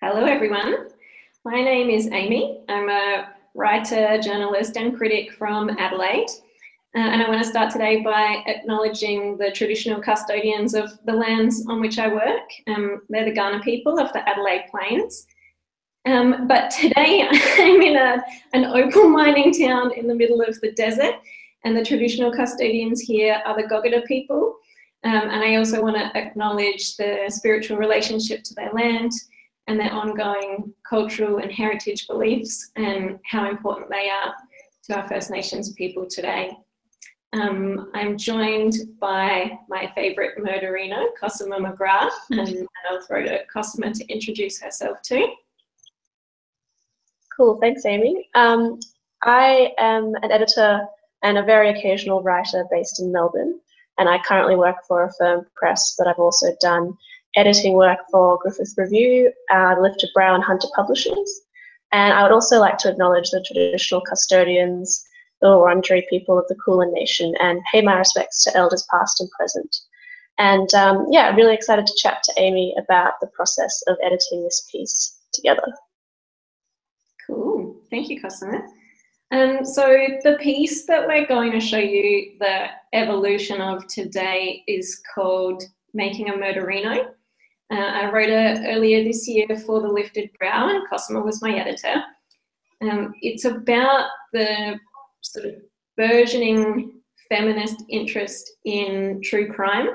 Hello everyone, my name is Aimee. I'm a writer, journalist and critic from Adelaide, and I want to start today by acknowledging the traditional custodians of the lands on which I work. They're the Kaurna people of the Adelaide Plains. But today I'm in an opal mining town in the middle of the desert, and the traditional custodians here are the Goggeda people. And I also want to acknowledge the spiritual relationship to their land and their ongoing cultural and heritage beliefs and how important they are to our First Nations people today. I'm joined by my favourite murderino, Cosima McGrath, and I'll throw to Cosima to introduce herself too. Cool, thanks Aimee. I am an editor and a very occasional writer based in Melbourne, and I currently work for a firm press, but I've also done editing work for Griffith Review, Lifted Brow and Hunter Publishers. And I would also like to acknowledge the traditional custodians, the Wurundjeri people of the Kulin Nation, and pay my respects to elders past and present. And yeah, I'm really excited to chat to Aimee about the process of editing this piece together. Cool, thank you, Cosima. So the piece that we're going to show you the evolution of today is called Making a Murderino. I wrote it earlier this year for the Lifted Brow, and Cosima was my editor. It's about the sort of burgeoning feminist interest in true crime.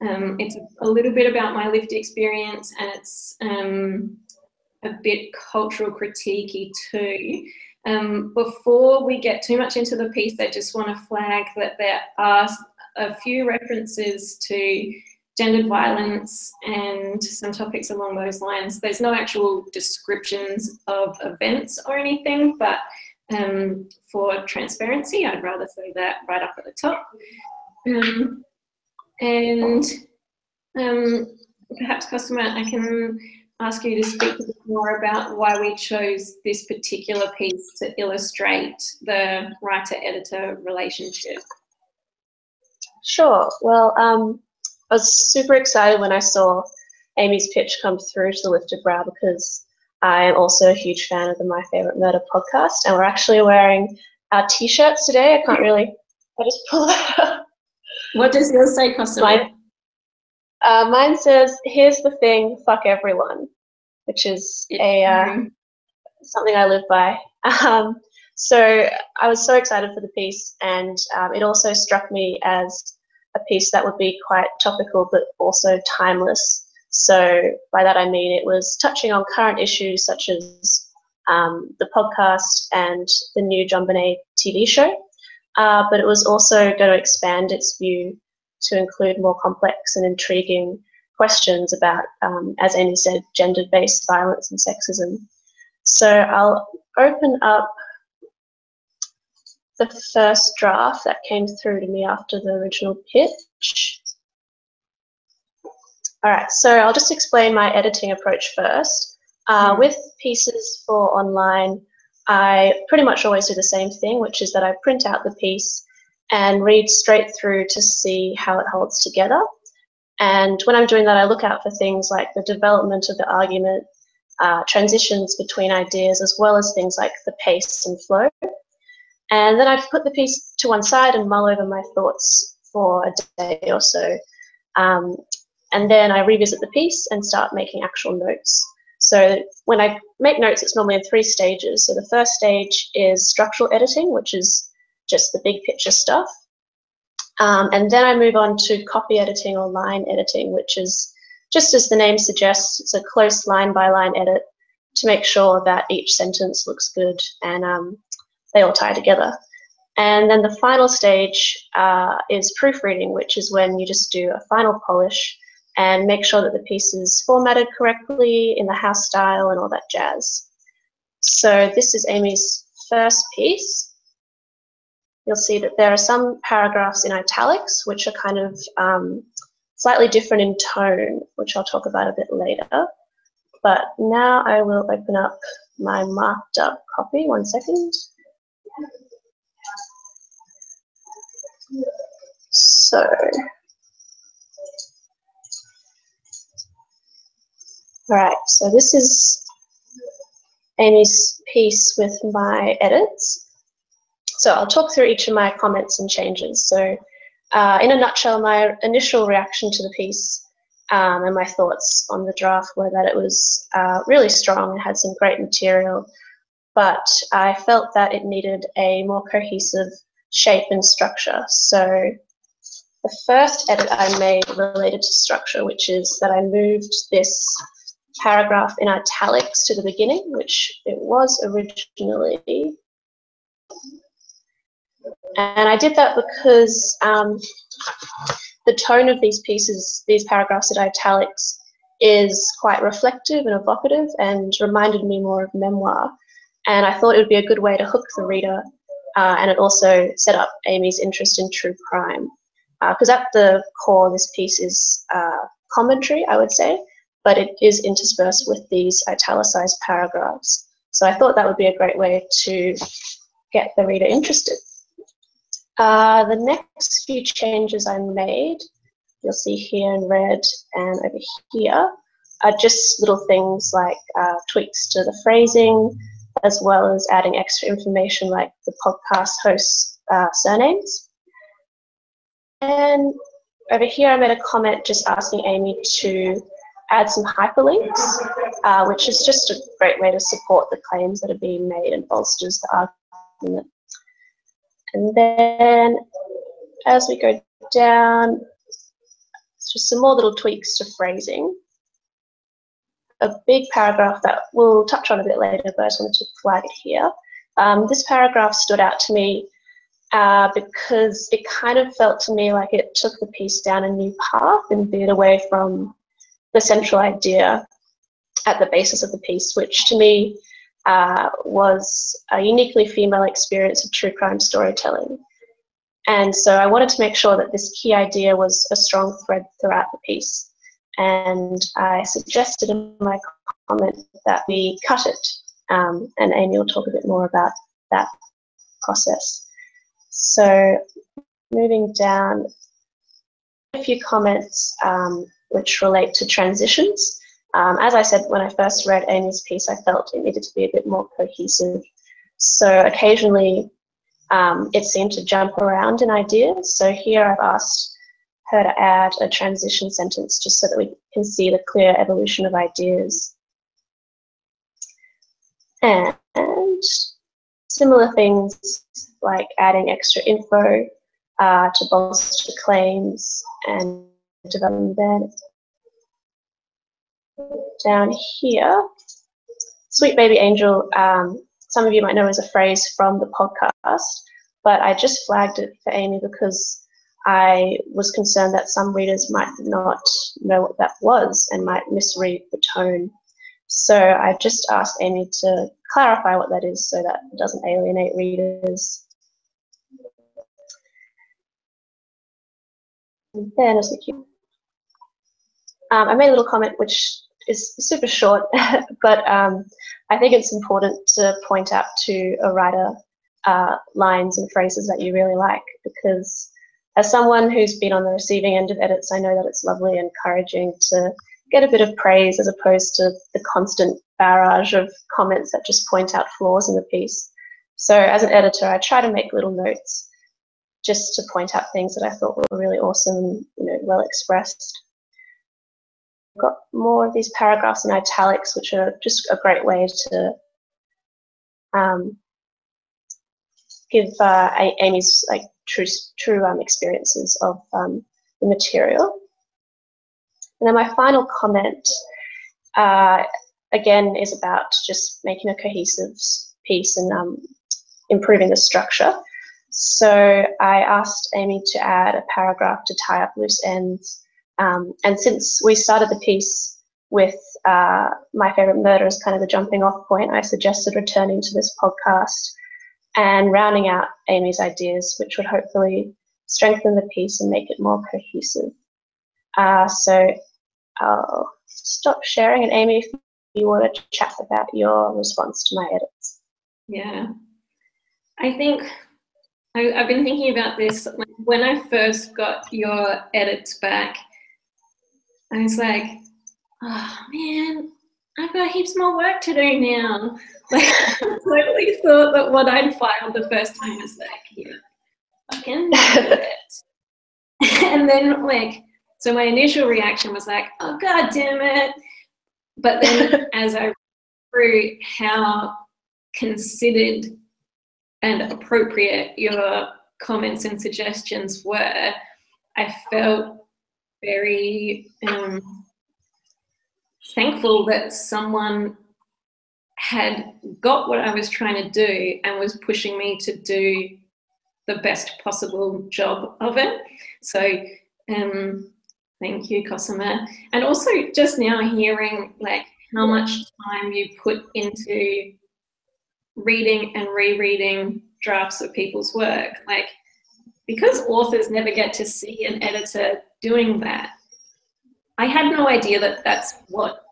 It's a little bit about my lived experience, and it's a bit cultural critique-y too. Before we get too much into the piece, I just want to flag that there are a few references to gendered violence and some topics along those lines. There's no actual descriptions of events or anything, but for transparency, I'd rather say that right up at the top. Perhaps, Cosima, I can ask you to speak a bit more about why we chose this particular piece to illustrate the writer-editor relationship. Sure. Well, I was super excited when I saw Aimee's pitch come through to the Lifted Brow, because I am also a huge fan of the My Favorite Murder podcast, and we're actually wearing our t-shirts today. I just pull that up. What does yours say, Cosima? Mine says, "Here's the thing, fuck everyone," which is something I live by. So I was so excited for the piece, and it also struck me as a piece that would be quite topical but also timeless. So by that I mean it was touching on current issues such as the podcast and the new JonBenet TV show, but it was also going to expand its view to include more complex and intriguing questions about, as Aimee said, gender-based violence and sexism. So I'll open up the first draft that came through to me after the original pitch. All right, so I'll just explain my editing approach first. With pieces for online, I pretty much always do the same thing, which is that I print out the piece and read straight through to see how it holds together. And when I'm doing that, I look out for things like the development of the argument, transitions between ideas, as well as things like the pace and flow. And then I put the piece to one side and mull over my thoughts for a day or so. And then I revisit the piece and start making actual notes. So when I make notes, it's normally in 3 stages. So the first stage is structural editing, which is just the big picture stuff. And then I move on to copy editing or line editing, which is, just as the name suggests, it's a close line-by-line edit to make sure that each sentence looks good and they all tie together. And then the final stage is proofreading, which is when you just do a final polish and make sure that the piece is formatted correctly in the house style and all that jazz. So this is Aimee's first piece. You'll see that there are some paragraphs in italics, which are kind of slightly different in tone, which I'll talk about a bit later. But now I will open up my marked up copy. One second. So, all right, so this is Aimee's piece with my edits. So I'll talk through each of my comments and changes. So in a nutshell, my initial reaction to the piece and my thoughts on the draft were that it was really strong. It had some great material, but I felt that it needed a more cohesive shape and structure. So the first edit I made related to structure, which is that I moved this paragraph in italics to the beginning, which it was originally. And I did that because the tone of these pieces, these paragraphs in italics, is quite reflective and evocative and reminded me more of memoir. And I thought it would be a good way to hook the reader, and it also set up Aimee's interest in true crime. Because at the core, this piece is commentary, I would say, but it is interspersed with these italicized paragraphs. So I thought that would be a great way to get the reader interested. The next few changes I made, you'll see here in red and over here, are just little things like tweaks to the phrasing, as well as adding extra information like the podcast host's surnames. And over here I made a comment just asking Aimee to add some hyperlinks, which is just a great way to support the claims that are being made and bolsters the argument. And then as we go down, it's just some more little tweaks to phrasing. A big paragraph that we'll touch on a bit later, but I just wanted to flag it here. This paragraph stood out to me because it kind of felt to me like it took the piece down a new path and veered away from the central idea at the basis of the piece, which to me was a uniquely female experience of true crime storytelling. And so I wanted to make sure that this key idea was a strong thread throughout the piece. And I suggested in my comment that we cut it, and Aimee will talk a bit more about that process. So moving down, a few comments which relate to transitions. As I said, when I first read Aimee's piece, I felt it needed to be a bit more cohesive. So occasionally it seemed to jump around in ideas. So here I've asked her to add a transition sentence just so that we can see the clear evolution of ideas. And similar things like adding extra info to bolster claims and development there. Down here, sweet baby angel, some of you might know as a phrase from the podcast, but I just flagged it for Aimee because I was concerned that some readers might not know what that was and might misread the tone. So I just asked Aimee to clarify what that is so that it doesn't alienate readers. And then as we keep, I made a little comment which is super short, but I think it's important to point out to a writer lines and phrases that you really like, because as someone who's been on the receiving end of edits, I know that it's lovely and encouraging to get a bit of praise as opposed to the constant barrage of comments that just point out flaws in the piece. So as an editor, I try to make little notes just to point out things that I thought were really awesome and well expressed. I've got more of these paragraphs in italics, which are just a great way to give Aimee's true experiences of the material. And then my final comment, again, is about just making a cohesive piece and improving the structure. So I asked Aimee to add a paragraph to tie up loose ends. And since we started the piece with My Favorite Murder as kind of the jumping off point, I suggested returning to this podcast and rounding out Aimee's ideas, which would hopefully strengthen the piece and make it more cohesive. So I'll stop sharing, and Aimee, if you want to chat about your response to my edits. Yeah, I think I've been thinking about this. When I first got your edits back, I was like, oh man, I've got got heaps more work to do now. Like, I totally thought that what I'd filed the first time was like, yeah, fucking do it. And then, like, so my initial reaction was like, oh, God damn it. But then as I through how considered and appropriate your comments and suggestions were, I felt very thankful that someone had got what I was trying to do and was pushing me to do the best possible job of it. So thank you, Cosima. And also just now hearing like how much time you put into reading and rereading drafts of people's work. Like, because authors never get to see an editor doing that, I had no idea that that's what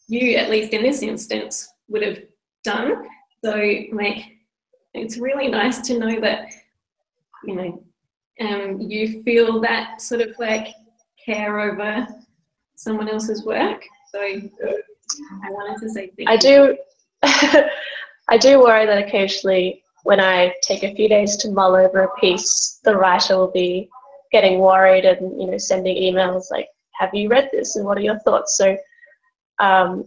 you, at least in this instance, would have done. So, like, it's really nice to know that, you know, you feel that sort of like care over someone else's work. So I wanted to say thank you. I do worry that occasionally when I take a few days to mull over a piece, the writer will be getting worried and, you know, sending emails like, have you read this and what are your thoughts? So I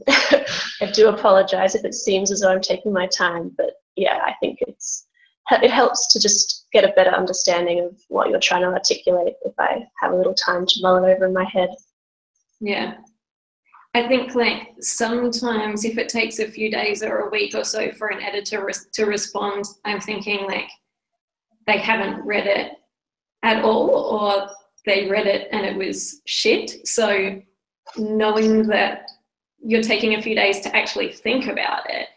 do apologize if it seems as though I'm taking my time, but yeah, I think it helps to just get a better understanding of what you're trying to articulate if I have a little time to mull it over in my head. Yeah. I think like sometimes if it takes a few days or a week or so for an editor to respond, I'm thinking like they haven't read it at all, or they read it and it was shit. So knowing that you're taking a few days to actually think about it,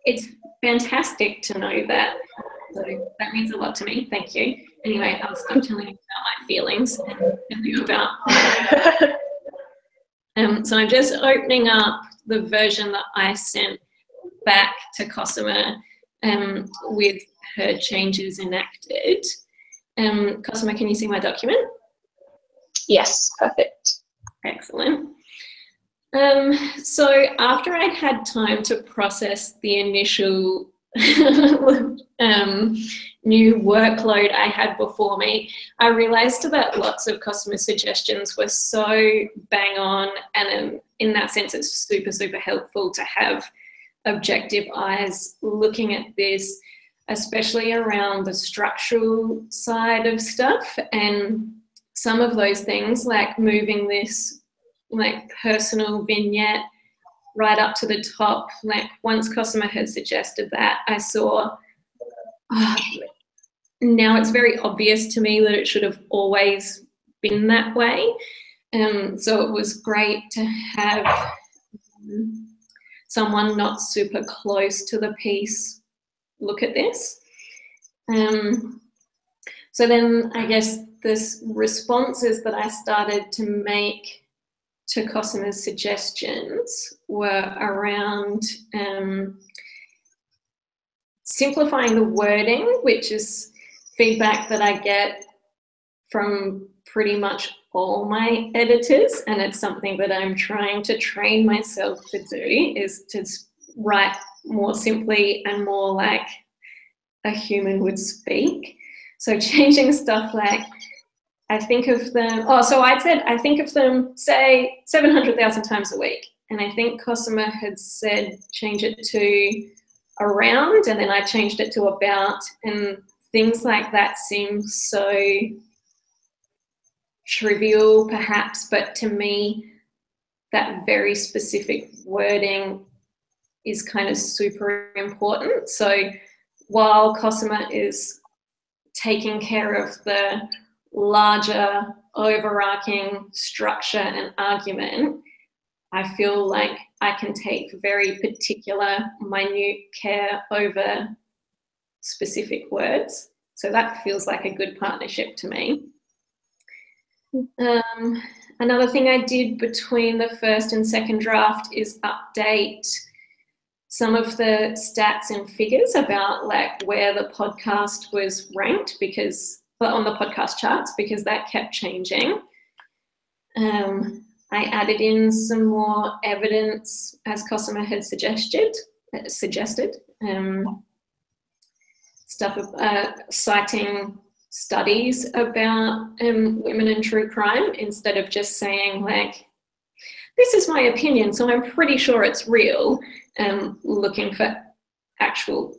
it's fantastic to know that. So that means a lot to me. Thank you. Anyway, I'll stop telling you about my feelings and tell you about so I'm just opening up the version that I sent back to Cosima with her changes enacted. Cosima, can you see my document? Yes, perfect. Excellent. So after I'd had time to process the initial new workload I had before me, I realized that lots of Cosima suggestions were so bang on, and in that sense it's super, super helpful to have objective eyes looking at this, especially around the structural side of stuff. And some of those things like moving this like personal vignette right up to the top, like once Cosima had suggested that, I saw, now it's very obvious to me that it should have always been that way. So it was great to have someone not super close to the piece look at this. So then I guess the responses that I started to make to Cosima's suggestions were around simplifying the wording, which is feedback that I get from pretty much all my editors, and it's something that I'm trying to train myself to do, is to write more simply and more like a human would speak. So changing stuff like, I think of them, I think of them, say, 700,000 times a week. And I think Cosima had said change it to around, and then I changed it to about, and things like that seem so trivial perhaps, but to me that very specific wording is kind of super important. So while Cosima is taking care of the larger overarching structure and argument, I feel like I can take very particular, minute care over specific words. So that feels like a good partnership to me. Another thing I did between the first and second draft is update some of the stats and figures about like where the podcast was ranked, because on the podcast charts, because that kept changing. I added in some more evidence, as Cosima had suggested, stuff citing studies about women and true crime, instead of just saying like, this is my opinion, so I'm pretty sure it's real, looking for actual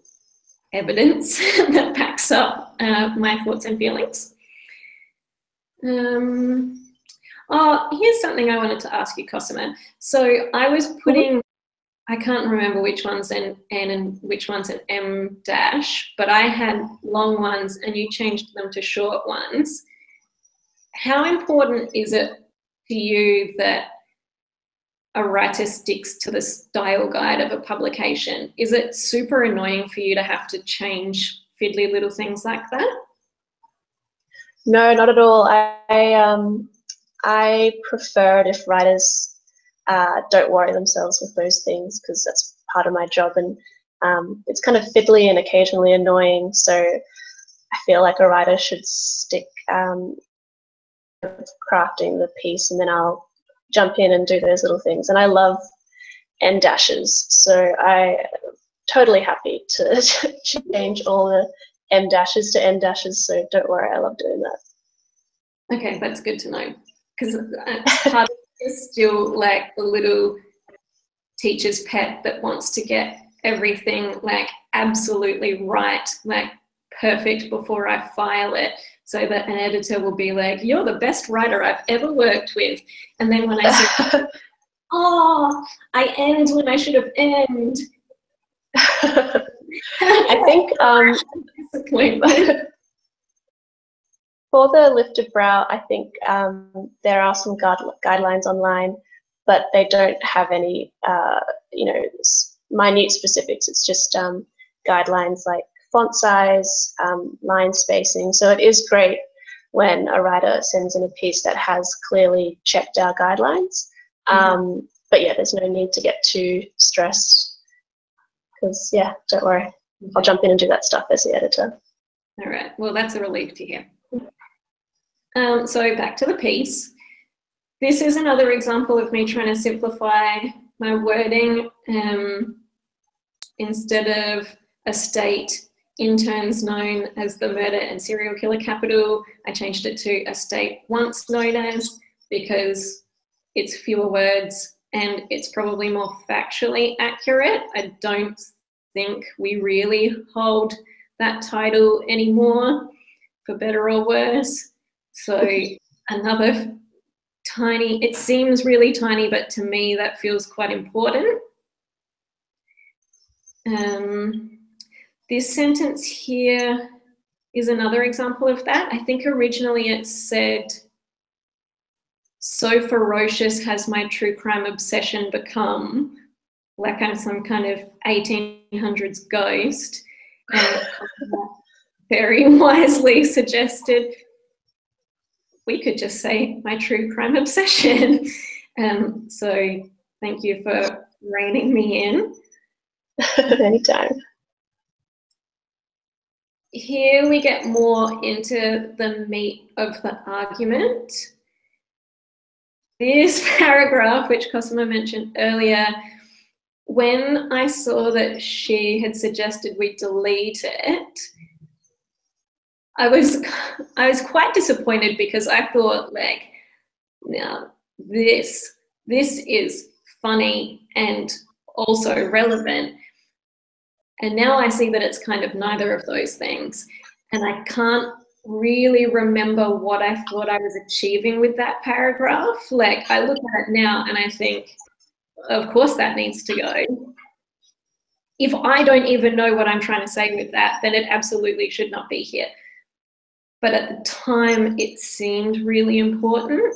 evidence that backs up my thoughts and feelings. Oh, here's something I wanted to ask you, Cosima. So I was putting, I can't remember which one's an N and which one's an M dash, but I had long ones and you changed them to short ones. How important is it to you that a writer sticks to the style guide of a publication? Is it super annoying for you to have to change fiddly little things like that? No, not at all. I prefer it if writers don't worry themselves with those things, because that's part of my job, and it's kind of fiddly and occasionally annoying. So I feel like a writer should stick crafting the piece, and then I'll jump in and do those little things. And I love M dashes, so I'm totally happy to change all the M dashes to N dashes. So don't worry, I love doing that. Okay, that's good to know, because part of it is still like the little teacher's pet that wants to get everything like absolutely right, like perfect before I file it, so that an editor will be like, you're the best writer I've ever worked with. And then when I say, oh, I end when I should have end. I think for the lifted brow, I think there are some guidelines online, but they don't have any, minute specifics. It's just guidelines like font size, line spacing. So it is great when a writer sends in a piece that has clearly checked our guidelines. But yeah, there's no need to get too stressed, because yeah, don't worry. I'll jump in and do that stuff as the editor. All right, well, that's a relief to hear. So back to the piece. This is another example of me trying to simplify my wording. Instead of estate, interns known as the murder and serial killer capital, I changed it to estate once known as, because it's fewer words and it's probably more factually accurate. I don't think we really hold that title anymore, for better or worse. So another tiny, it seems really tiny, but to me that feels quite important. This sentence here is another example of that. I think originally it said, so ferocious has my true crime obsession become, like I'm some kind of 1800s ghost. And very wisely suggested, we could just say my true crime obsession. So thank you for reining me in. Anytime. Here we get more into the meat of the argument. This paragraph, which Cosima mentioned earlier, when I saw that she had suggested we delete it, I was quite disappointed, because I thought, like, now this is funny and also relevant. And now I see that it's kind of neither of those things. And I can't really remember what I thought I was achieving with that paragraph. Like, I look at it now and I think, of course that needs to go. If I don't even know what I'm trying to say with that, then it absolutely should not be here. But at the time, it seemed really important.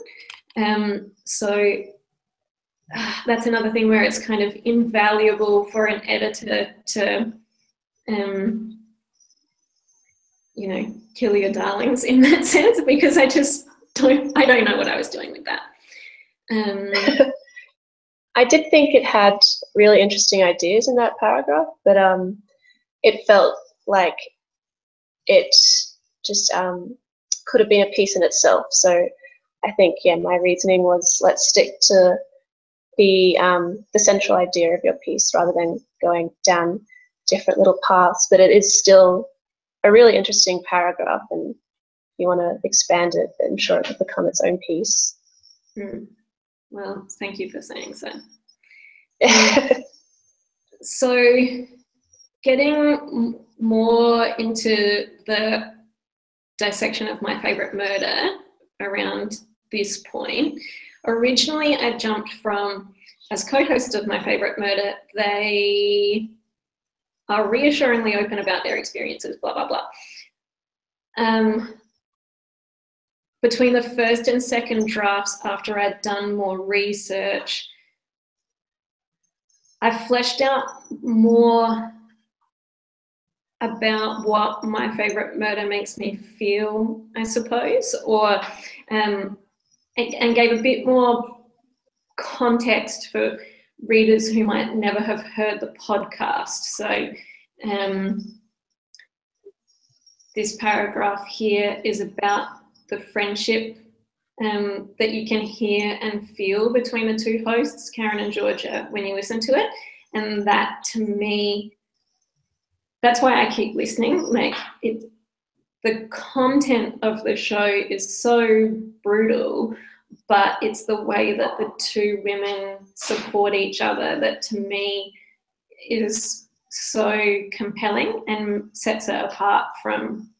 So that's another thing where it's kind of invaluable for an editor to, kill your darlings in that sense, because I don't know what I was doing with that. I did think it had really interesting ideas in that paragraph, but it felt like it just could have been a piece in itself. So I think, yeah, my reasoning was, let's stick to the central idea of your piece rather than going down different little paths. But it is still a really interesting paragraph, and if you want to expand it, I'm sure it could become its own piece. Well, thank you for saying so. So getting more into the dissection of my favourite murder around this point, originally I jumped from, as co-hosts of my favourite murder, they are reassuringly open about their experiences, blah, blah, blah. Between the first and second drafts, after I'd done more research, I fleshed out more about what my favourite murder makes me feel, I suppose, or and gave a bit more context for readers who might never have heard the podcast. So this paragraph here is about the friendship that you can hear and feel between the two hosts, Karen and Georgia, when you listen to it. And that, to me, that's why I keep listening. Like, the content of the show is so brutal, but it's the way that the two women support each other that, to me, is so compelling and sets it apart from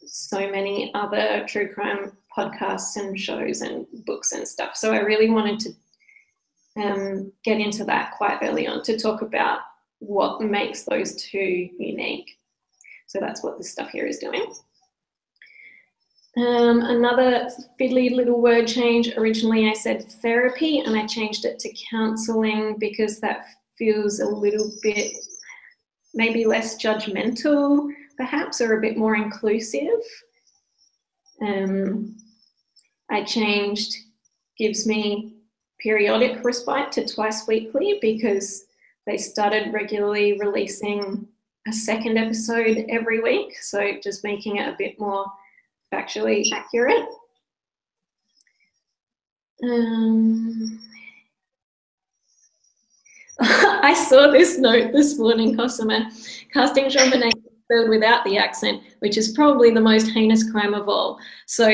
so many other true crime podcasts and shows and books and stuff. So I really wanted to get into that quite early on, to talk about what makes those two unique. So that's what this stuff here is doing. Another fiddly little word change. Originally I said therapy and I changed it to counselling because that feels a little bit maybe less judgmental perhaps, or a bit more inclusive. I changed gives me periodic respite to twice weekly because they started regularly releasing a second episode every week, so just making it a bit more factually accurate. I saw this note this morning, Cosima. Casting JonBenet without the accent, which is probably the most heinous crime of all. So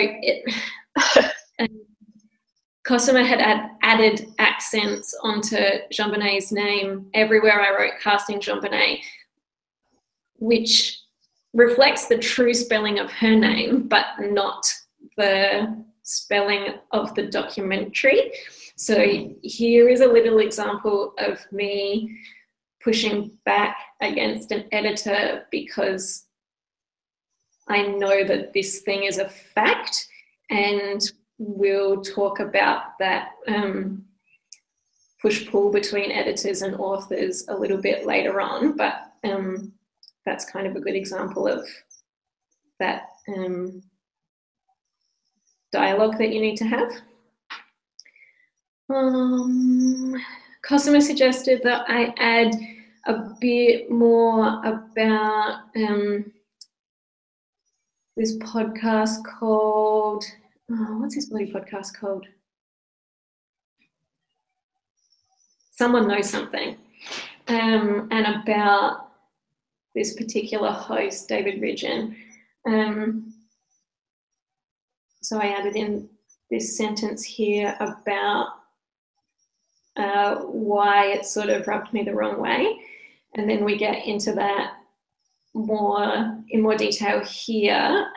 Cosima had added accents onto JonBenet's name everywhere I wrote casting JonBenet, which reflects the true spelling of her name, but not the spelling of the documentary. So here is a little example of me pushing back against an editor because I know that this thing is a fact, and we'll talk about that push-pull between editors and authors a little bit later on, but that's kind of a good example of that dialogue that you need to have. Cosima suggested that I add a bit more about this podcast called, what's this bloody podcast called? Someone Knows Something. And about this particular host, David Ridgen. So I added in this sentence here about why it sort of rubbed me the wrong way. And then we get into that in more detail here.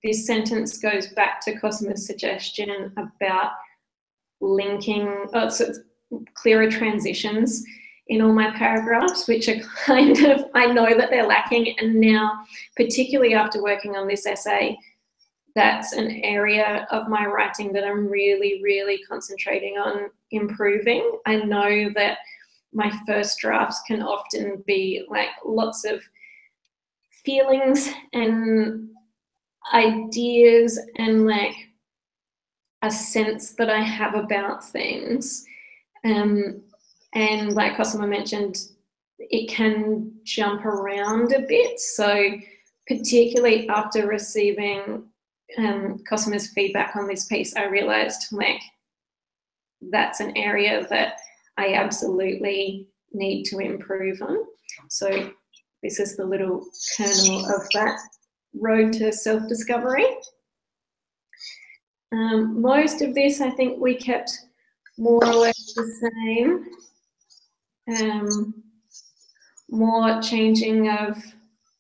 This sentence goes back to Cosima's suggestion about linking, clearer transitions in all my paragraphs, which are kind of, I know that they're lacking. And now, particularly after working on this essay, that's an area of my writing that I'm really, really concentrating on improving. I know that my first drafts can often be like lots of feelings and ideas and like a sense that I have about things. And like Cosima mentioned, it can jump around a bit. So particularly after receiving Cosima's feedback on this piece, I realised like that's an area that I absolutely need to improve on. So this is the little kernel of that road to self-discovery. Most of this, I think we kept more or less the same. More changing of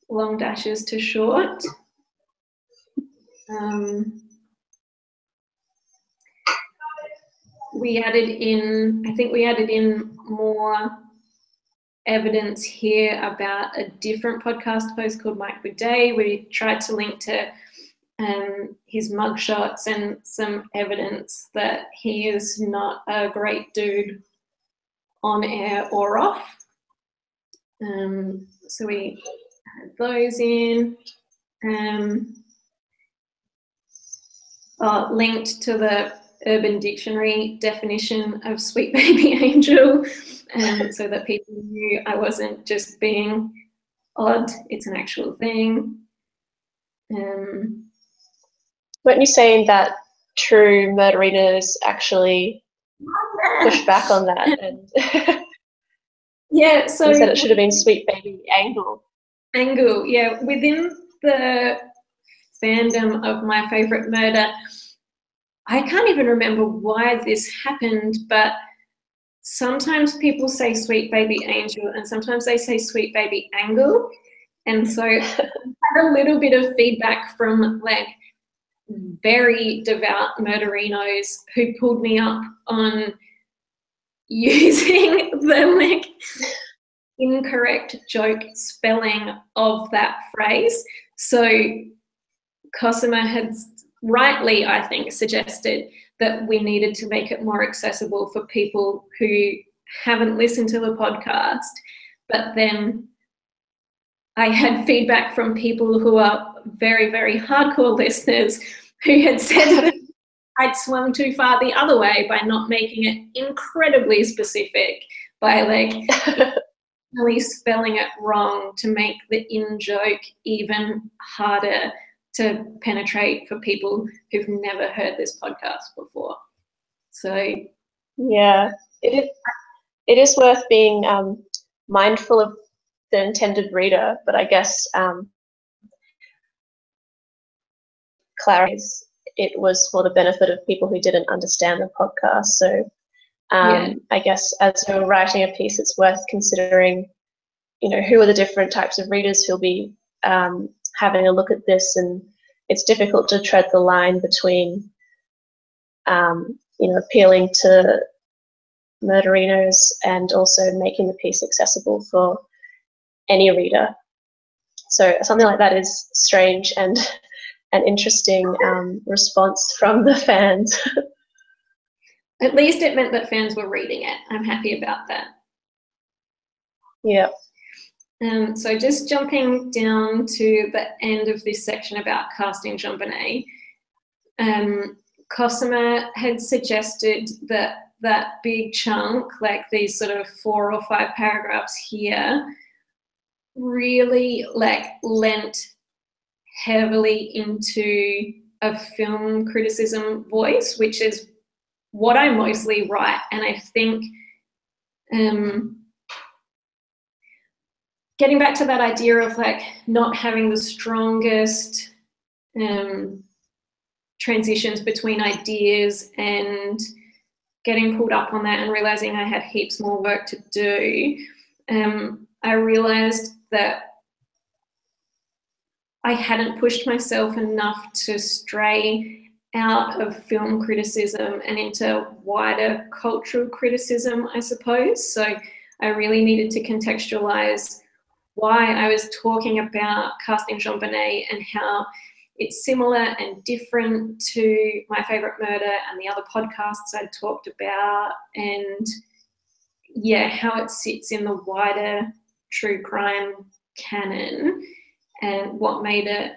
long dashes to short. We added in, I think we added in more evidence here about a different podcast post called Mike Day. We tried to link to his mugshots and some evidence that he is not a great dude on air or off. So we had those in. Linked to the Urban Dictionary definition of sweet baby angel, so that people knew I wasn't just being odd, it's an actual thing. Weren't you saying that true murderinos actually pushed back on that? And yeah, so you said it should have been sweet baby angle. Angle, yeah. Within the fandom of My Favourite Murder, I can't even remember why this happened, but sometimes people say sweet baby angel and sometimes they say sweet baby angle. And so I had a little bit of feedback from like very devout murderinos who pulled me up on using the like incorrect joke spelling of that phrase. So Cosima had rightly, I think, suggested that we needed to make it more accessible for people who haven't listened to the podcast. But then I had feedback from people who are very, very hardcore listeners who had said that I'd swung too far the other way by not making it incredibly specific, by like really spelling it wrong to make the in-joke even harder to penetrate for people who've never heard this podcast before. So yeah, it is worth being mindful of the intended reader, but I guess clarity is it was for the benefit of people who didn't understand the podcast. So I guess as you're writing a piece, it's worth considering, you know, who are the different types of readers who'll be having a look at this, and it's difficult to tread the line between, you know, appealing to murderinos and also making the piece accessible for any reader. So something like that is strange and an interesting response from the fans. At least it meant that fans were reading it. I'm happy about that. Yeah. So just jumping down to the end of this section about casting JonBenet, Cosima had suggested that that big chunk, like these sort of 4 or 5 paragraphs here, really like lent heavily into a film criticism voice, which is what I mostly write. And I think getting back to that idea of like not having the strongest transitions between ideas and getting pulled up on that and realizing I had heaps more work to do, I realized that I hadn't pushed myself enough to stray out of film criticism and into wider cultural criticism, I suppose. So I really needed to contextualize why I was talking about casting JonBenet and how it's similar and different to My Favourite Murder and the other podcasts I'd talked about, and yeah, how it sits in the wider true crime canon and what made it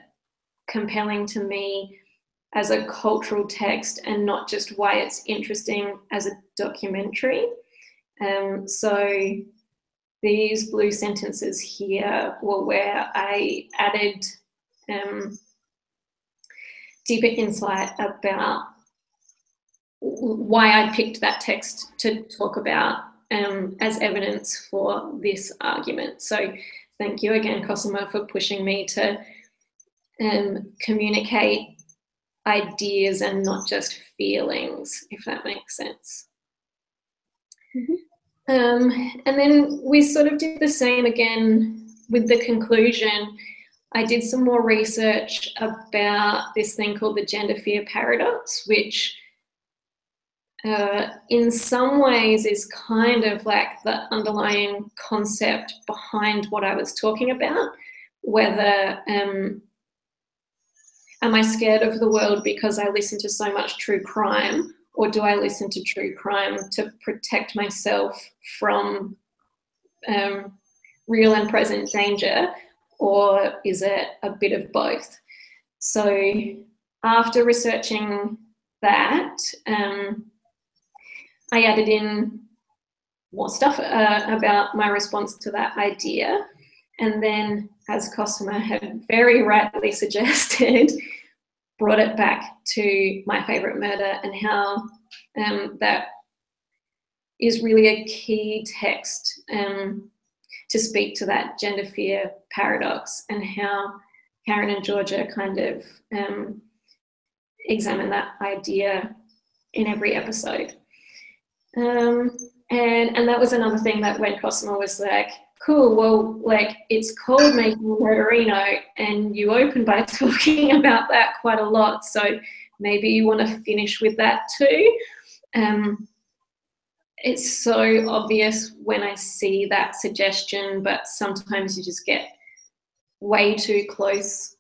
compelling to me as a cultural text and not just why it's interesting as a documentary. So these blue sentences here were where I added deeper insight about why I picked that text to talk about as evidence for this argument. So thank you again, Cosima, for pushing me to communicate ideas and not just feelings, if that makes sense. And then we sort of did the same again with the conclusion. I did some more research about this thing called the gender fear paradox, which in some ways is kind of like the underlying concept behind what I was talking about, whether am I scared of the world because I listen to so much true crime, or do I listen to true crime to protect myself from real and present danger, or is it a bit of both? So after researching that, I added in more stuff about my response to that idea. And then, as Cosima had very rightly suggested, brought it back to my favourite murder and how that is really a key text to speak to that gender fear paradox, and how Karen and Georgia kind of examine that idea in every episode. And that was another thing that when Cosima was like, cool, well, like, it's called Making a Murderino, and you open by talking about that quite a lot, so maybe you want to finish with that too. It's so obvious when I see that suggestion, but sometimes you just get way too close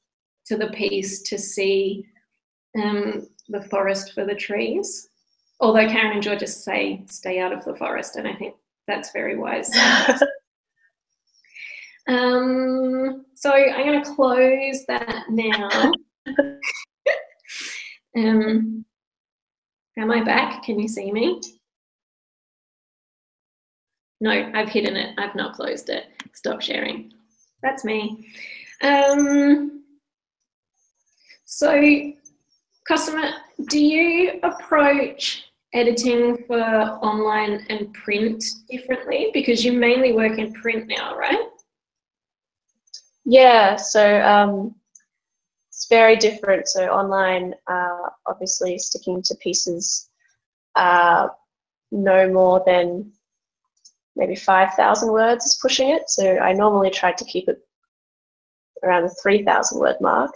to the piece to see the forest for the trees. Although Karen and Georgia say stay out of the forest, and I think that's very wise. So I'm going to close that now. Am I back? Can you see me? No, I've hidden it. I've not closed it. Stop sharing. That's me. So, Cosima, do you approach editing for online and print differently? Because you mainly work in print now, right? Yeah, so it's very different. So online, obviously sticking to pieces no more than maybe 5,000 words is pushing it. So I normally try to keep it around the 3,000 word mark.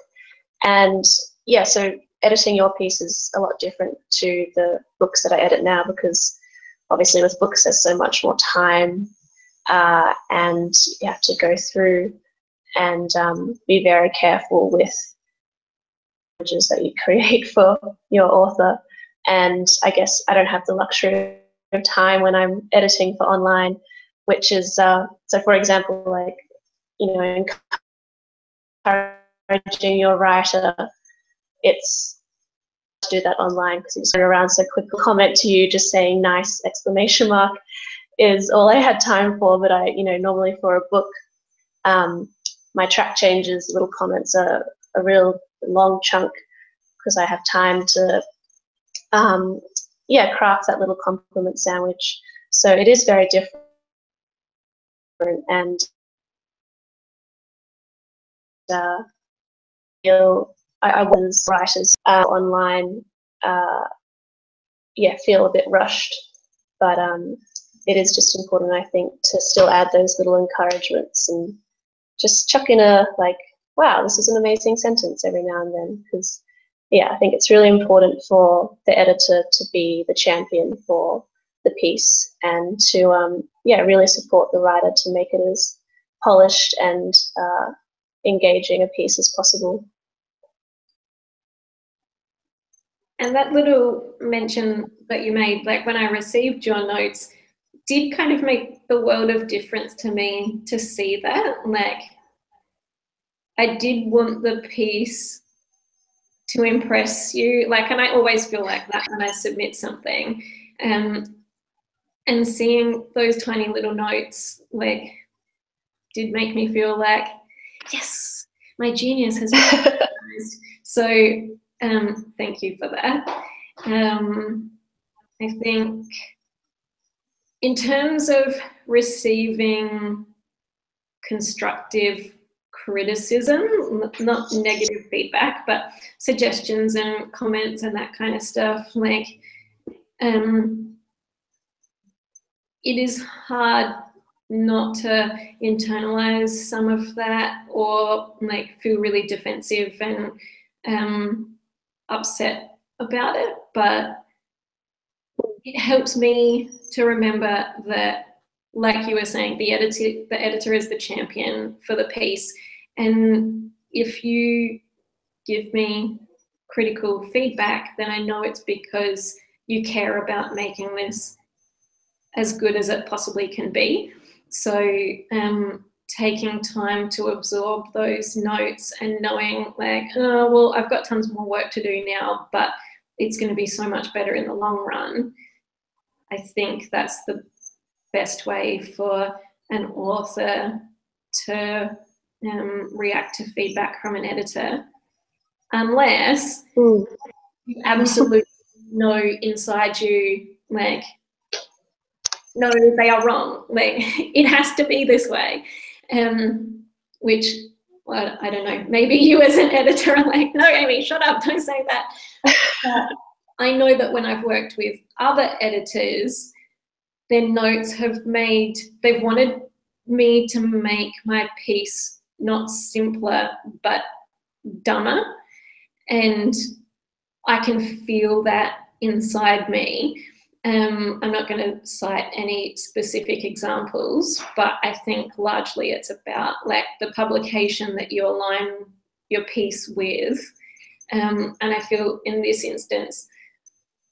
And yeah, so editing your piece is a lot different to the books that I edit now, because obviously with books there's so much more time and you have to go through and be very careful with images that you create for your author. And I guess I don't have the luxury of time when I'm editing for online, which is, so for example, like, you know, encouraging your writer, it's to do that online because you just run around so quick. Comment to you just saying nice exclamation mark is all I had time for, but I, you know, normally for a book, my track changes, little comments are a real long chunk because I have time to yeah, craft that little compliment sandwich. So it is very different, and I was writers online, yeah, feel a bit rushed, but it is just important, I think, to still add those little encouragements and just chuck in a, like, wow, this is an amazing sentence every now and then, because yeah, I think it's really important for the editor to be the champion for the piece and to yeah, really support the writer to make it as polished and engaging a piece as possible. And that little mention that you made, like when I received your notes, did kind of make the world of difference to me to see that. Like, I did want the piece to impress you, like, and I always feel like that when I submit something, and seeing those tiny little notes, like, did make me feel like, yes, my genius has been recognized. So Thank you for that. I think in terms of receiving constructive criticism, not negative feedback, but suggestions and comments and that kind of stuff, like, it is hard not to internalize some of that or like feel really defensive and upset about it, but it helps me to remember that, like you were saying, the editor is the champion for the piece, and if you give me critical feedback, then I know it's because you care about making this as good as it possibly can be. So taking time to absorb those notes and knowing like, oh, well, I've got tons more work to do now, but it's going to be so much better in the long run. I think that's the best way for an author to react to feedback from an editor, unless you absolutely know inside you, like, no, they are wrong. Like, it has to be this way. Which, well, I don't know, maybe you as an editor are like, no, Aimee, shut up, don't say that. But I know that when I've worked with other editors, their notes they've wanted me to make my piece not simpler, but dumber. And I can feel that inside me. I'm not going to cite any specific examples, but I think largely it's about like the publication that you align your piece with. And I feel in this instance,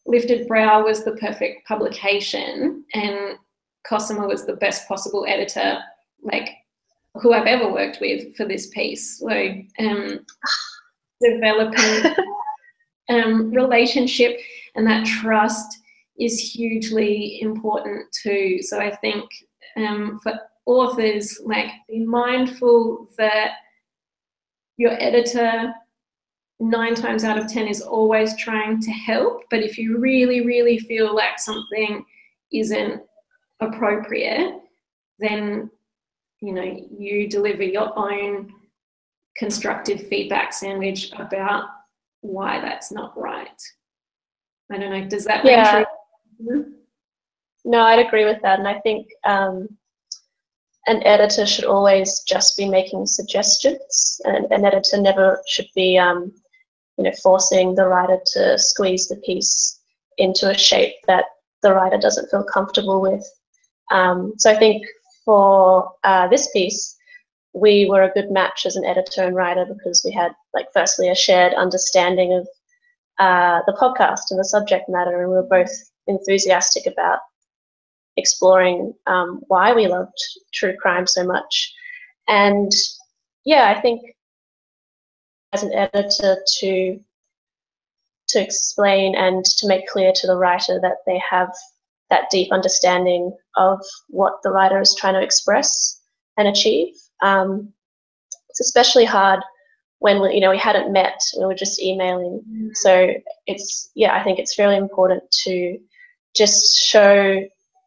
Lifted Brow was the perfect publication, and Cosima was the best possible editor, like, who I've ever worked with for this piece. So developing relationship and that trust is hugely important too. So I think for authors, like, be mindful that your editor 9 times out of 10 is always trying to help, but if you really, really feel like something isn't appropriate, then, you know, you deliver your own constructive feedback sandwich about why that's not right. I don't know, does that ring true? No, I'd agree with that, and I think an editor should always just be making suggestions, and an editor never should be forcing the writer to squeeze the piece into a shape that the writer doesn't feel comfortable with. So I think for this piece, we were a good match as an editor and writer because we had, like, firstly, a shared understanding of the podcast and the subject matter, and we were both enthusiastic about exploring why we loved true crime so much. And yeah, I think as an editor to explain and to make clear to the writer that they have that deep understanding of what the writer is trying to express and achieve. It's especially hard when we hadn't met, we were just emailing. So it's, yeah, I think it's really important to just show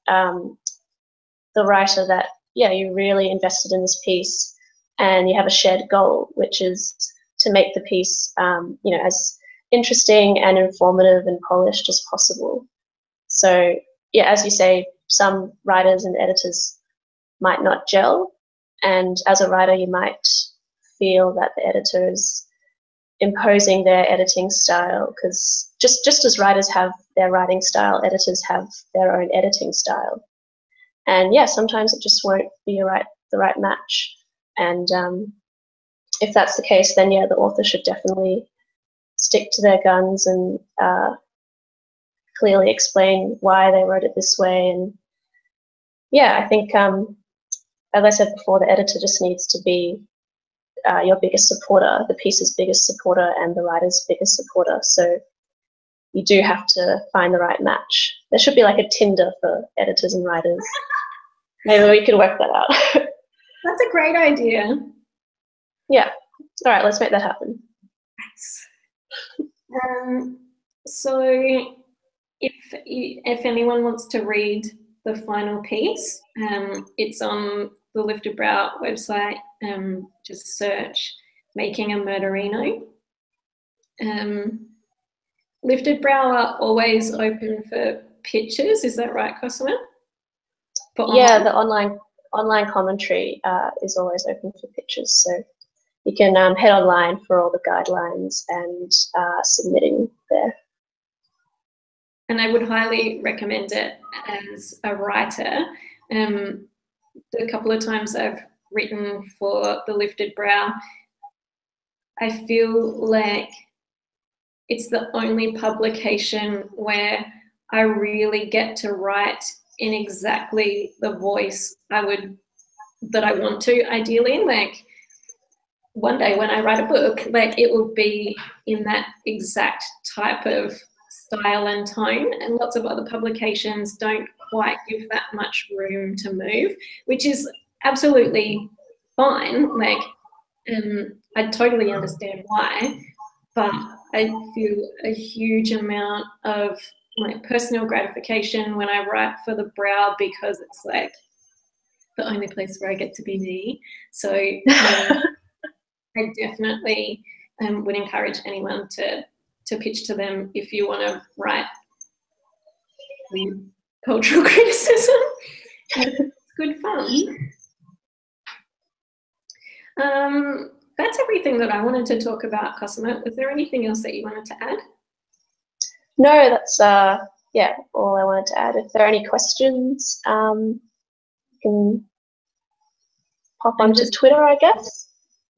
the writer that, yeah, you're really invested in this piece and you have a shared goal, which is to make the piece, as interesting and informative and polished as possible. So, yeah, as you say, some writers and editors might not gel, and as a writer, you might feel that the editor is imposing their editing style, because just as writers have their writing style, editors have their own editing style. And yeah, sometimes it just won't be the right match. And if that's the case, then yeah, the author should definitely stick to their guns and clearly explain why they wrote it this way. And yeah, I think, as I said before, the editor just needs to be your biggest supporter, the piece's biggest supporter, and the writer's biggest supporter. So you do have to find the right match. There should be like a Tinder for editors and writers. Maybe we could work that out. That's a great idea. Yeah. All right, let's make that happen. Nice. So if anyone wants to read the final piece, it's on the Lifted Brow website. Just search Making a Murderino. Lifted Brow are always open for pitches, is that right, Cosima? Yeah, the online commentary is always open for pitches, so you can head online for all the guidelines and submitting there. And I would highly recommend it as a writer. The couple of times I've written for the Lifted Brow, I feel like it's the only publication where I really get to write in exactly the voice that I want to, ideally. Like, one day when I write a book, like, it will be in that exact type of style and tone, and lots of other publications don't quite give that much room to move, which is absolutely fine. Like, I totally understand why, but I feel a huge amount of like personal gratification when I write for the Brow, because it's like the only place where I get to be me. So I definitely would encourage anyone to pitch to them if you want to write cultural criticism. It's good fun. That's everything that I wanted to talk about, Cosima. Is there anything else that you wanted to add? No, that's yeah, all I wanted to add. If there are any questions, you can pop onto Twitter, I guess.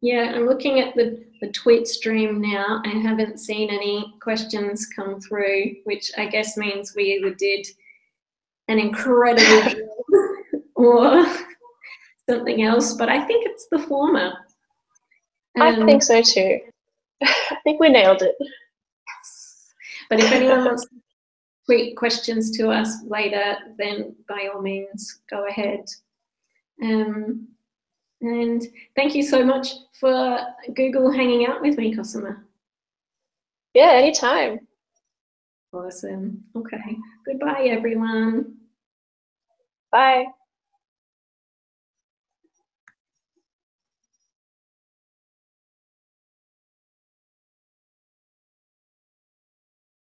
Yeah, I'm looking at the tweet stream now. I haven't seen any questions come through, which I guess means we either did an incredible job or something else, but I think it's the former. I think so too. I think we nailed it. But if anyone wants to tweet questions to us later, then by all means, go ahead. And thank you so much for Google hanging out with me, Cosima. Yeah, anytime. Awesome. Okay. Goodbye, everyone. Bye.